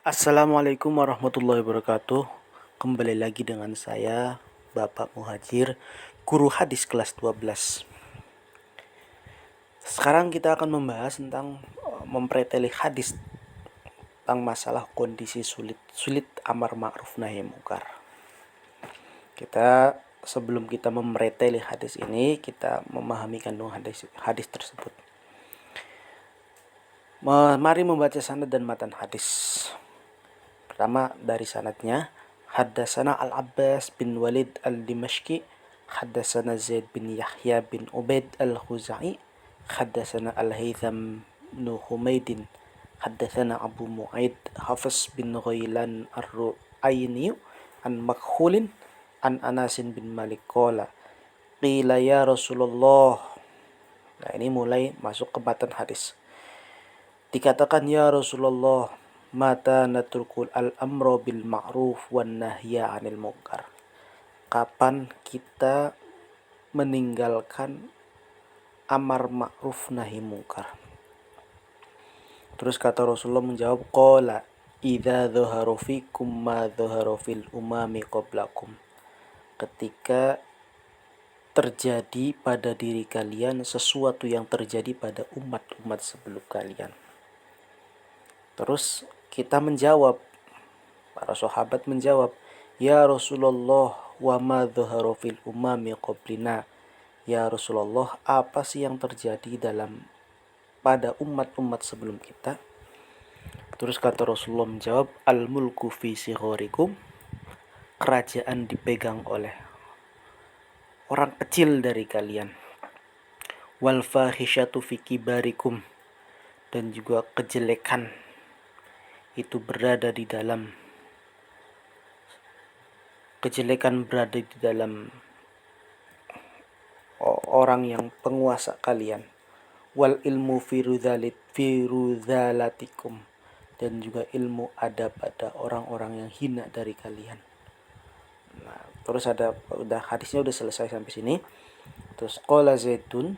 Assalamualaikum warahmatullahi wabarakatuh. Kembali lagi dengan saya, Bapak Muhajir, guru hadis kelas 12. Sekarang kita akan membahas tentang mempreteli hadis tentang masalah kondisi sulit amar ma'ruf nahi munkar. Sebelum kita mempreteli hadis ini, kita memahami kandung hadis tersebut. Mari membaca sanad dan matan hadis. Pertama dari sanadnya, Haddasana Al-Abbas bin Walid Al-Dimashqi, Haddasana Zaid bin Yahya bin Ubaid Al-Khuzai, Haddasana Al-Haytham bin Humaydin, Haddasana Abu Mu'aid Hafiz bin Ghailan Ar-Ru'ayni an Makhulin an Anasin bin Malik qala qila ya Rasulullah. Nah, ini mulai masuk ke matan hadis. Dikatakan ya Rasulullah, mata natrukul al-amro bil ma'ruf wan nahya 'anil munkar. Kapan kita meninggalkan amar ma'ruf nahi munkar? Terus kata Rasulullah menjawab, qala idza dhahara fikum ma dhahara fil umami qablakum. Ketika terjadi pada diri kalian sesuatu yang terjadi pada umat-umat sebelum kalian. Terus kita menjawab, para sahabat menjawab, ya Rasulullah, wa ma dhahara fil umami qablina. Ya Rasulullah, apa sih yang terjadi pada umat-umat sebelum kita? Terus kata Rasulullah menjawab, al-mulku fi sigharikum. Kerajaan dipegang oleh orang kecil dari kalian. Wal fahishatu fi kibarikum. Dan juga kejelekan itu berada di dalam orang yang penguasa kalian. Wal ilmu firudhalatikum. Dan juga ilmu ada pada orang-orang yang hina dari kalian. Nah, terus hadisnya udah selesai sampai sini. Terus qala Zaidun,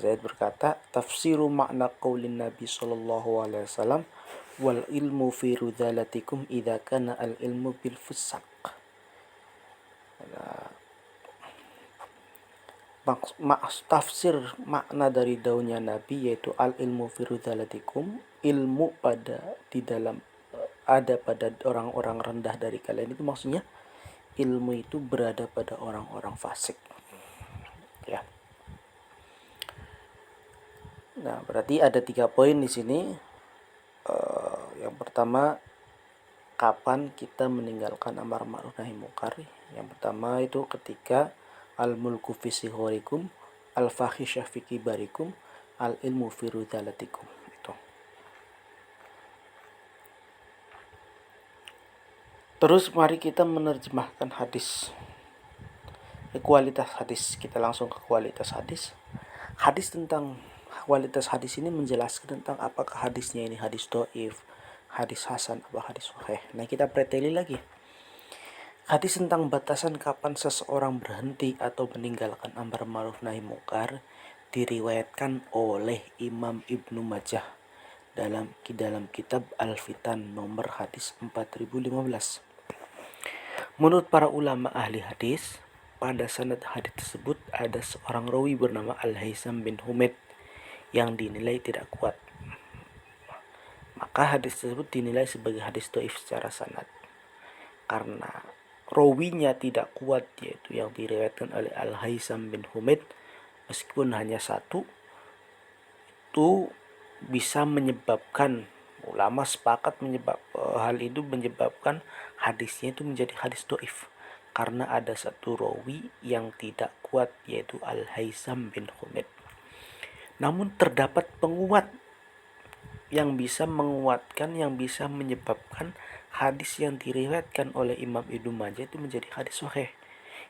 Zaid berkata, tafsiru makna qaulin Nabi sallallahu alaihi wasallam, wal ilmu fi rudhalatikum idza kana al ilmu bil fusaq. Tafsir makna dari daunnya Nabi yaitu al ilmu fi rudhalatikum, ilmu ada pada orang-orang rendah dari kalian. Itu maksudnya ilmu itu berada pada orang-orang fasik. Ya. Nah, berarti ada 3 poin di sini. Yang pertama, kapan kita meninggalkan amar ma'ruf nahi munkar? Yang pertama itu ketika al-mulku fi sigharikum, al-fahisyah fi kibarikum, al-ilmu fi rudhalatikum. Itu. Terus mari kita menerjemahkan hadis. Kualitas hadis. Kita langsung ke kualitas hadis. Hadis tentang kualitas hadis ini menjelaskan tentang apakah hadisnya ini hadis dhaif, hadis hasan, atau hadis sahih. Nah, kita preteli lagi. Hadis tentang batasan kapan seseorang berhenti atau meninggalkan amar ma'ruf nahi munkar diriwayatkan oleh Imam Ibnu Majah dalam kitab Al-Fitan nomor hadis 4015. Menurut para ulama ahli hadis, pada sanad hadis tersebut ada seorang rawi bernama Al-Haytham bin Humaid yang dinilai tidak kuat. Maka hadis tersebut dinilai sebagai hadis dhaif secara sanad. Karena rawinya tidak kuat, yaitu yang diriwayatkan oleh Al-Haytham bin Humaid, meskipun hanya satu, itu bisa menyebabkan, ulama sepakat hal itu menyebabkan hadisnya itu menjadi hadis dhaif. Karena ada satu rawi yang tidak kuat, yaitu Al-Haytham bin Humaid. Namun terdapat penguat yang bisa menguatkan, yang bisa menyebabkan hadis yang diriwayatkan oleh Imam Ibnu Majah itu menjadi hadis sahih,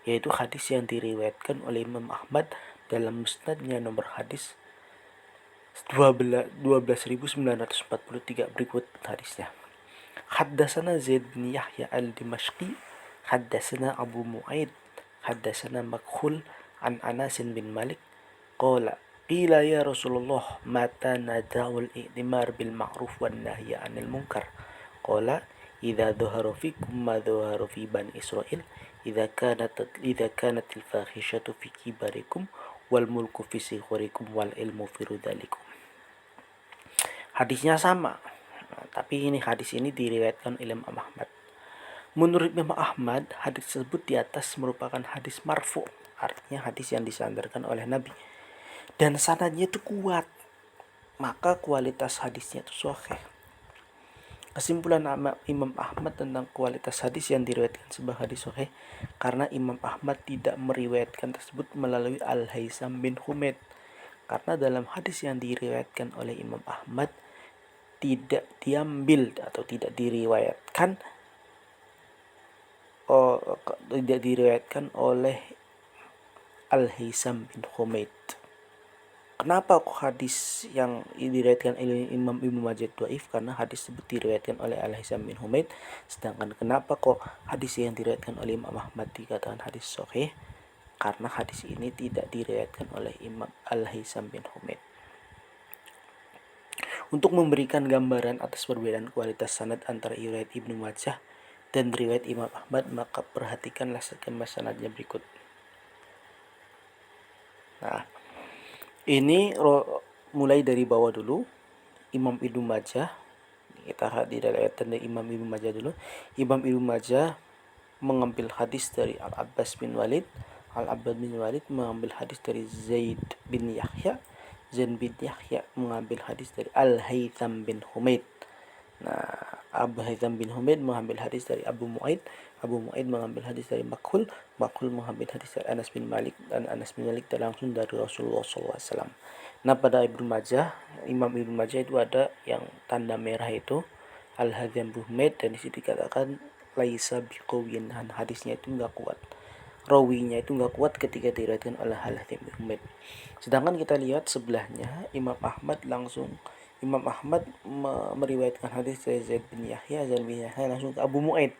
yaitu hadis yang diriwayatkan oleh Imam Ahmad dalam musnadnya nomor hadis 12.943. Berikut hadisnya. Haddasana Zaid bin Yahya Al-Dimashqi, Haddasana Abu Mu'aid, Haddasana Makhul an Anasin bin Malik qala qila ya Rasulullah, mata nada'ul i'timar bil ma'ruf wan nahya 'anil munkar? Qala idza dhahara fikum ma dhahara fi bani Israil idza kanat al-fahishatu fi kibarikum wal mulku fi sigharikum wal ilmu fi ridalikum. Hadisnya sama. Nah, tapi hadis ini diriwayatkan oleh Imam Ahmad. Menurut Imam Ahmad, hadis tersebut di atas merupakan hadis marfu, artinya hadis yang disandarkan oleh Nabi. Dan sanadnya itu kuat, maka kualitas hadisnya itu sahih. Kesimpulan Imam Ahmad tentang kualitas hadis yang diriwayatkan sebagai hadis sahih, karena Imam Ahmad tidak meriwayatkan tersebut melalui Al-Haisam bin Humaid. Karena dalam hadis yang diriwayatkan oleh Imam Ahmad tidak diambil atau tidak diriwayatkan oleh Al-Haisam bin Humaid. Kenapa kok hadis yang diriwayatkan oleh Imam Ibnu Majah dhaif? Karena hadis tersebut diriwayatkan oleh Al-Haisam bin Humaid. Sedangkan kenapa kok hadis yang diriwayatkan oleh Imam Ahmad dikatakan hadis sahih? Karena hadis ini tidak diriwayatkan oleh Imam Al-Haisam bin Humaid. Untuk memberikan gambaran atas perbedaan kualitas sanad antara riwayat Ibnu Majah dan riwayat Imam Ahmad, maka perhatikanlah skema sanadnya berikut. Nah, ini mulai dari bawah dulu. Imam Ibnu Majah, kita lihat dari Imam Ibnu Majah dulu. Imam Ibnu Majah mengambil hadis dari Al-Abbas bin Walid. Al-Abbas bin Walid mengambil hadis dari Zaid bin Yahya. Zaid bin Yahya mengambil hadis dari Al-Haytham bin Humaid. Nah, Al-Haytham bin Humaid mengambil hadis dari Abu Mu'aid. Abu Mu'aid mengambil hadis dari Makhul. Makhul mengambil hadis dari Anas bin Malik, dan Anas bin Malik langsung dari Rasulullah SAW. Nah, pada Ibnu Majah, Imam Ibnu Majah itu ada yang tanda merah itu Al-Haytham bin Humaid, dan disitu dikatakan laisa biqawiyyin, hadisnya itu enggak kuat. Rawinya itu enggak kuat ketika diriwayatkan oleh Al-Haytham bin Humaid. Sedangkan kita lihat sebelahnya Imam Ahmad meriwayatkan hadis dari Zaid bin Yahya langsung ke Abu Mu'aid.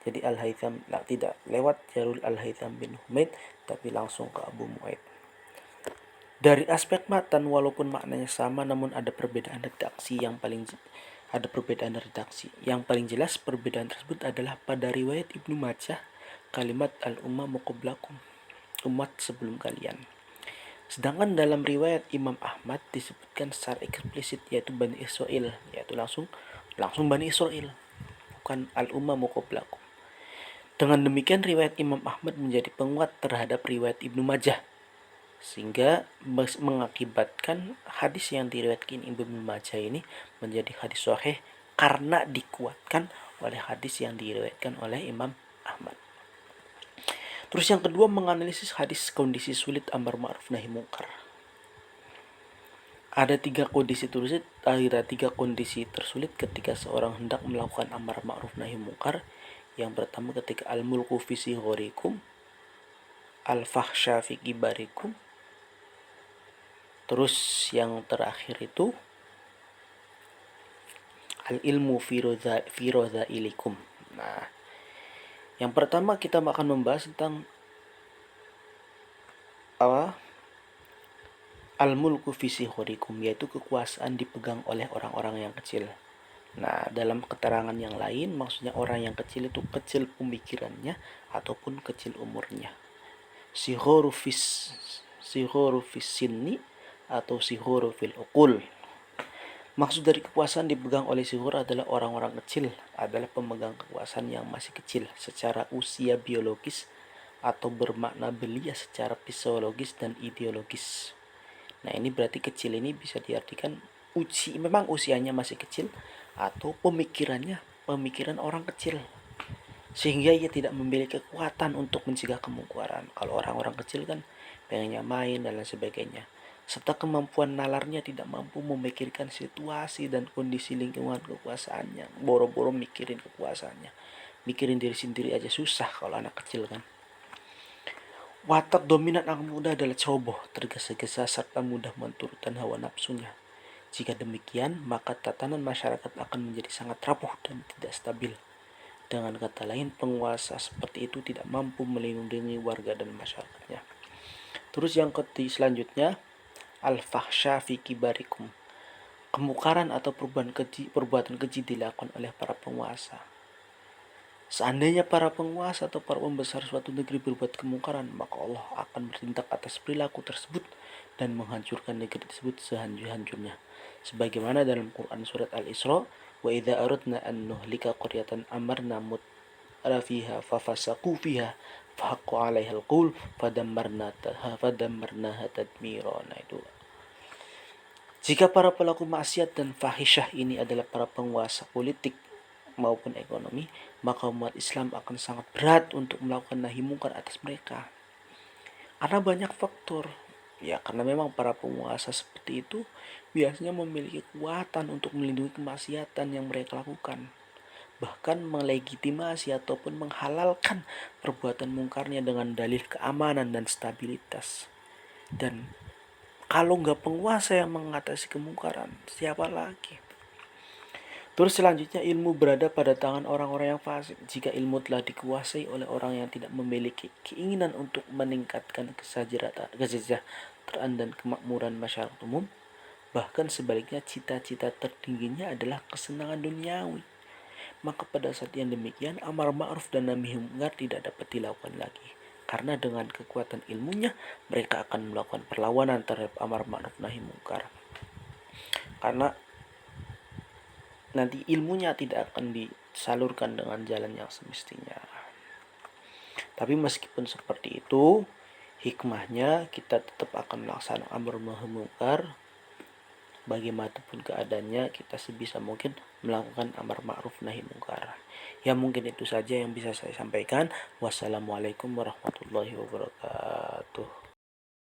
Jadi Al-Haytham tidak lewat jalur Al-Haytham bin Humaid, tapi langsung ke Abu Mu'aid. Dari aspek matan, walaupun maknanya sama, namun ada perbedaan redaksi. Yang paling jelas perbedaan tersebut adalah pada riwayat Ibnu Majah kalimat al-ummamu qablakum, umat sebelum kalian. Sedangkan dalam riwayat Imam Ahmad disebutkan secara eksplisit yaitu Bani Israil, yaitu langsung Bani Israil, bukan al-ummamu qablakum. Dengan demikian riwayat Imam Ahmad menjadi penguat terhadap riwayat Ibnu Majah, sehingga mengakibatkan hadis yang diriwayatkan Ibnu Majah ini menjadi hadis sahih karena dikuatkan oleh hadis yang diriwayatkan oleh Imam Ahmad. Terus yang kedua, menganalisis hadis kondisi sulit amar ma'ruf nahi mungkar. Ada tiga kondisi tersulit ketika seorang hendak melakukan amar ma'ruf nahi mungkar. Yang pertama ketika al-mulku fi sigharikum, al-fahsya fi kibarikum. Terus yang terakhir itu al-ilmu fi radhailikum. Nah, yang pertama kita akan membahas tentang al-mulku fi sigharikum, yaitu kekuasaan dipegang oleh orang-orang yang kecil. Nah, dalam keterangan yang lain maksudnya orang yang kecil itu kecil pemikirannya ataupun kecil umurnya. Sigharu fis sinni atau sigharu fil uqul. Maksud dari kekuasaan dipegang oleh sighar adalah orang-orang kecil adalah pemegang kekuasaan yang masih kecil secara usia biologis atau bermakna belia secara psikologis dan ideologis. Nah, ini berarti kecil ini bisa diartikan memang usianya masih kecil atau pemikiran orang kecil, sehingga ia tidak memiliki kekuatan untuk mencegah kemungkaran. Kalau orang-orang kecil kan pengennya main dan lain sebagainya, serta kemampuan nalarnya tidak mampu memikirkan situasi dan kondisi lingkungan kekuasaannya. Boro-boro mikirin kekuasaannya, mikirin diri sendiri aja susah kalau anak kecil kan. Watak dominan anak muda adalah ceroboh, tergesa-gesa, serta mudah menturutkan hawa nafsunya. Jika demikian, maka tatanan masyarakat akan menjadi sangat rapuh dan tidak stabil. Dengan kata lain, penguasa seperti itu tidak mampu melindungi warga dan masyarakatnya. Terus yang selanjutnya, al-fahsya fi kibarikum. Kemungkaran atau perbuatan keji dilakukan oleh para penguasa. Seandainya para penguasa atau para pembesar suatu negeri berbuat kemungkaran, maka Allah akan bertindak atas perilaku tersebut dan menghancurkan negeri tersebut sehancur-hancurnya. Sebagaimana dalam Quran surat Al-Isra, wa idza aradna an nuhlika qaryatan amarna mutra fiha fafasaqu fiha fahaqqa 'alaiha al-qaul fadammarnaha tadmira. Nah, itu jika para pelaku maksiat dan fahisyah ini adalah para penguasa politik maupun ekonomi, maka umat Islam akan sangat berat untuk melakukan nahi mungkar atas mereka. Karena banyak faktor. Ya, karena memang para penguasa seperti itu biasanya memiliki kekuatan untuk melindungi kemaksiatan yang mereka lakukan. Bahkan melegitimasi ataupun menghalalkan perbuatan mungkarnya dengan dalih keamanan dan stabilitas. Dan kalau nggak penguasa yang mengatasi kemungkaran, siapa lagi? Terus selanjutnya, ilmu berada pada tangan orang-orang yang fasik. Jika ilmu telah dikuasai oleh orang yang tidak memiliki keinginan untuk meningkatkan kesejahteraan dan kemakmuran masyarakat umum, bahkan sebaliknya cita-cita tertingginya adalah kesenangan duniawi, maka pada saat yang demikian amar ma'ruf dan nahi munkar tidak dapat dilakukan lagi. Karena dengan kekuatan ilmunya mereka akan melakukan perlawanan terhadap amar ma'ruf nahi munkar. Karena nanti ilmunya tidak akan disalurkan dengan jalan yang semestinya. Tapi meskipun seperti itu, hikmahnya kita tetap akan melaksanakan amar ma'ruf munkar. Bagaimanapun keadaannya, kita sebisa mungkin melakukan amar ma'ruf nahi munkar. Ya, mungkin itu saja yang bisa saya sampaikan. Wassalamualaikum warahmatullahi wabarakatuh.